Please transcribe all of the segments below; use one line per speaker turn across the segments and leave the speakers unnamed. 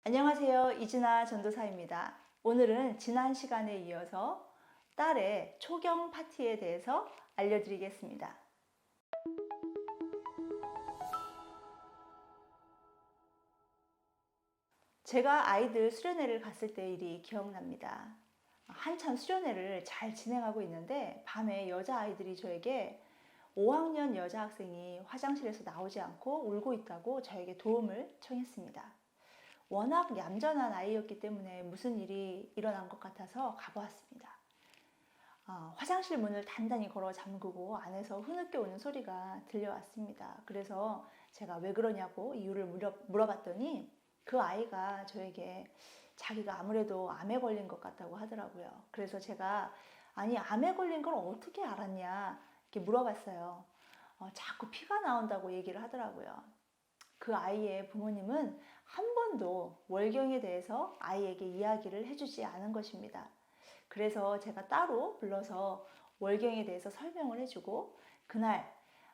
안녕하세요. 이진아 전도사입니다. 오늘은 지난 시간에 이어서 딸의 초경 파티에 대해서 알려드리겠습니다. 제가 아이들 수련회를 갔을 때 일이 기억납니다. 한참 수련회를 잘 진행하고 있는데 밤에 여자아이들이 저에게 5학년 여자 학생이 화장실에서 나오지 않고 울고 있다고 저에게 도움을 청했습니다. 워낙 얌전한 아이였기 때문에 무슨 일이 일어난 것 같아서 가보았습니다. 화장실 문을 단단히 걸어 잠그고 안에서 흐느껴 오는 소리가 들려왔습니다. 그래서 제가 왜 그러냐고 이유를 물어봤더니 그 아이가 저에게 자기가 아무래도 암에 걸린 것 같다고 하더라고요. 그래서 제가 아니 암에 걸린 걸 어떻게 알았냐 이렇게 물어봤어요. 자꾸 피가 나온다고 얘기를 하더라고요. 그 아이의 부모님은 한 번도 월경에 대해서 아이에게 이야기를 해주지 않은 것입니다. 그래서 제가 따로 불러서 월경에 대해서 설명을 해주고 그날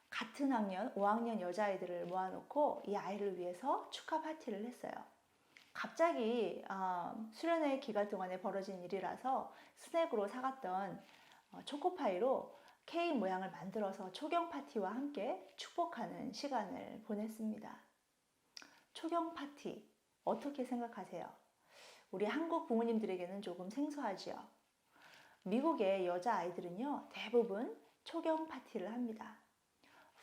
같은 학년 5학년 여자아이들을 모아놓고 이 아이를 위해서 축하 파티를 했어요. 갑자기 수련회 기간 동안에 벌어진 일이라서 스낵으로 사갔던 초코파이로 케이크 모양을 만들어서 초경 파티와 함께 축복하는 시간을 보냈습니다. 초경 파티 어떻게 생각하세요? 우리 한국 부모님들에게는 조금 생소하지요. 미국의 여자아이들은요 대부분 초경 파티를 합니다.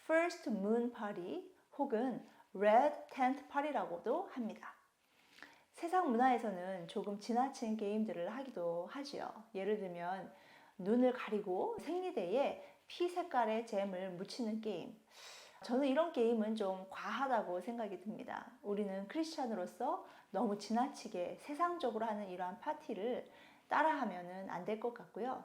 First Moon Party 혹은 Red Tent Party라고도 합니다. 세상 문화에서는 조금 지나친 게임들을 하기도 하지요. 예를 들면 눈을 가리고 생리대에 피 색깔의 잼을 묻히는 게임. 저는 이런 게임은 좀 과하다고 생각이 듭니다. 우리는 크리스찬으로서 너무 지나치게 세상적으로 하는 이러한 파티를 따라하면 안 될 것 같고요.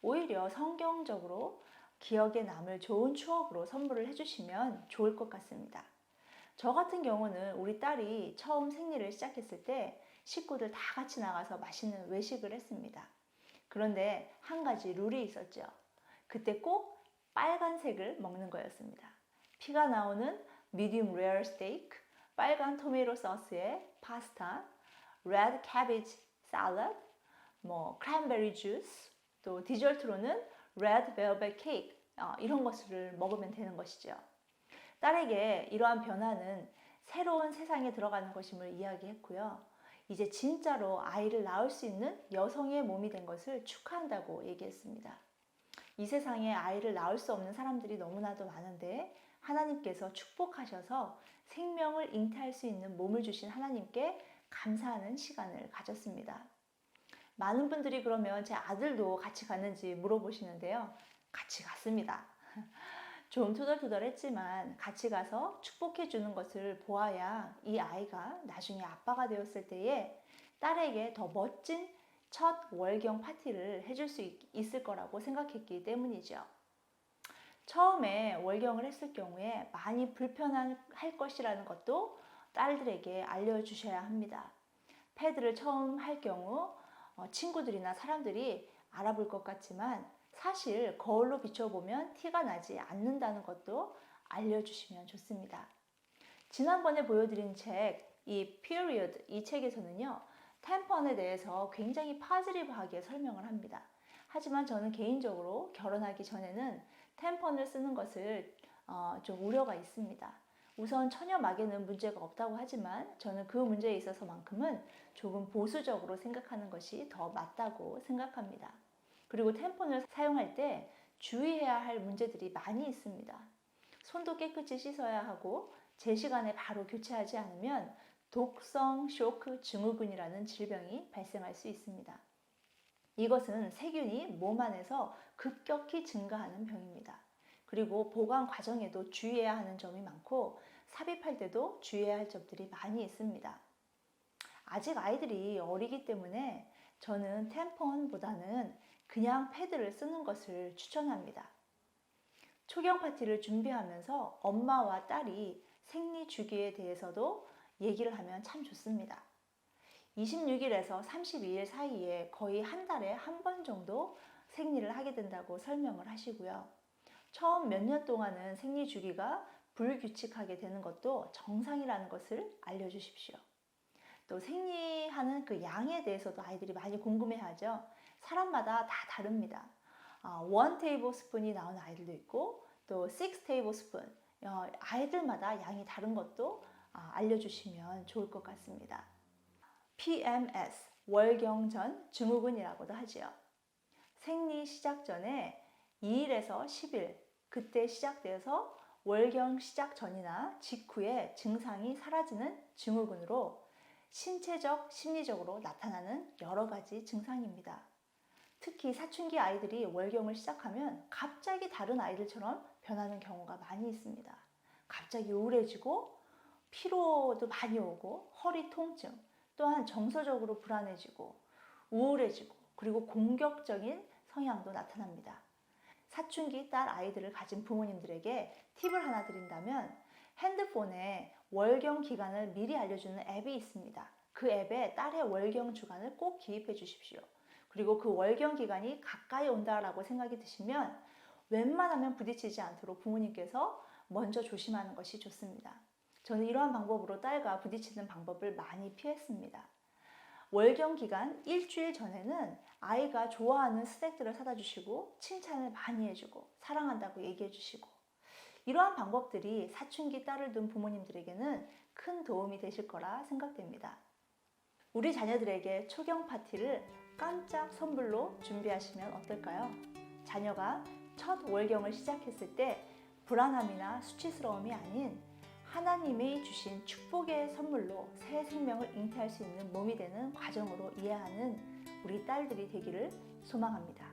오히려 성경적으로 기억에 남을 좋은 추억으로 선물을 해주시면 좋을 것 같습니다. 저 같은 경우는 우리 딸이 처음 생리를 시작했을 때 식구들 다 같이 나가서 맛있는 외식을 했습니다. 그런데 한 가지 룰이 있었죠. 그때 꼭 빨간색을 먹는 거였습니다. 피가 나오는 medium rare steak, 빨간 토마토 소스에 파스타, red cabbage salad, cranberry juice, 또 디저트로는 red velvet cake 이런 것을 먹으면 되는 것이죠. 딸에게 이러한 변화는 새로운 세상에 들어가는 것임을 이야기했고요. 이제 진짜로 아이를 낳을 수 있는 여성의 몸이 된 것을 축하한다고 얘기했습니다. 이 세상에 아이를 낳을 수 없는 사람들이 너무나도 많은데 하나님께서 축복하셔서 생명을 잉태할 수 있는 몸을 주신 하나님께 감사하는 시간을 가졌습니다. 많은 분들이 그러면 제 아들도 같이 갔는지 물어보시는데요. 같이 갔습니다. 좀 투덜투덜했지만 같이 가서 축복해 주는 것을 보아야 이 아이가 나중에 아빠가 되었을 때에 딸에게 더 멋진 첫 월경 파티를 해줄 수 있을 거라고 생각했기 때문이죠. 처음에 월경을 했을 경우에 많이 불편할 것이라는 것도 딸들에게 알려주셔야 합니다. 패드를 처음 할 경우 친구들이나 사람들이 알아볼 것 같지만 사실 거울로 비춰보면 티가 나지 않는다는 것도 알려주시면 좋습니다. 지난번에 보여드린 책, 이 Period, 이 책에서는요, 템펀에 대해서 굉장히 파지리브하게 설명을 합니다. 하지만 저는 개인적으로 결혼하기 전에는 템펀을 쓰는 것을 좀 우려가 있습니다. 우선 처녀막에는 문제가 없다고 하지만 저는 그 문제에 있어서만큼은 조금 보수적으로 생각하는 것이 더 맞다고 생각합니다. 그리고 템폰을 사용할 때 주의해야 할 문제들이 많이 있습니다. 손도 깨끗이 씻어야 하고 제 시간에 바로 교체하지 않으면 독성 쇼크 증후군이라는 질병이 발생할 수 있습니다. 이것은 세균이 몸 안에서 급격히 증가하는 병입니다. 그리고 보관 과정에도 주의해야 하는 점이 많고 삽입할 때도 주의해야 할 점들이 많이 있습니다. 아직 아이들이 어리기 때문에 저는 템폰보다는 그냥 패드를 쓰는 것을 추천합니다. 초경 파티를 준비하면서 엄마와 딸이 생리 주기에 대해서도 얘기를 하면 참 좋습니다. 26일에서 32일 사이에 거의 한 달에 한 번 정도 생리를 하게 된다고 설명을 하시고요. 처음 몇 년 동안은 생리 주기가 불규칙하게 되는 것도 정상이라는 것을 알려주십시오. 또 생리하는 그 양에 대해서도 아이들이 많이 궁금해하죠. 사람마다 다 다릅니다. 1 테이블스푼이 나오는 아이들도 있고 또 6 테이블스푼, 아이들마다 양이 다른 것도 알려주시면 좋을 것 같습니다. PMS, 월경 전 증후군이라고도 하지요. 생리 시작 전에 2일에서 10일, 그때 시작돼서 월경 시작 전이나 직후에 증상이 사라지는 증후군으로 신체적, 심리적으로 나타나는 여러 가지 증상입니다. 특히 사춘기 아이들이 월경을 시작하면 갑자기 다른 아이들처럼 변하는 경우가 많이 있습니다. 갑자기 우울해지고 피로도 많이 오고 허리 통증, 또한 정서적으로 불안해지고 우울해지고 그리고 공격적인 성향도 나타납니다. 사춘기 딸 아이들을 가진 부모님들에게 팁을 하나 드린다면 핸드폰에 월경 기간을 미리 알려주는 앱이 있습니다. 그 앱에 딸의 월경 주간을 꼭 기입해 주십시오. 그리고 그 월경 기간이 가까이 온다라고 생각이 드시면 웬만하면 부딪히지 않도록 부모님께서 먼저 조심하는 것이 좋습니다. 저는 이러한 방법으로 딸과 부딪히는 방법을 많이 피했습니다. 월경 기간 일주일 전에는 아이가 좋아하는 스낵들을 사다 주시고 칭찬을 많이 해주고 사랑한다고 얘기해 주시고, 이러한 방법들이 사춘기 딸을 둔 부모님들에게는 큰 도움이 되실 거라 생각됩니다. 우리 자녀들에게 초경 파티를 깜짝 선물로 준비하시면 어떨까요? 자녀가 첫 월경을 시작했을 때 불안함이나 수치스러움이 아닌 하나님이 주신 축복의 선물로 새 생명을 잉태할 수 있는 몸이 되는 과정으로 이해하는 우리 딸들이 되기를 소망합니다.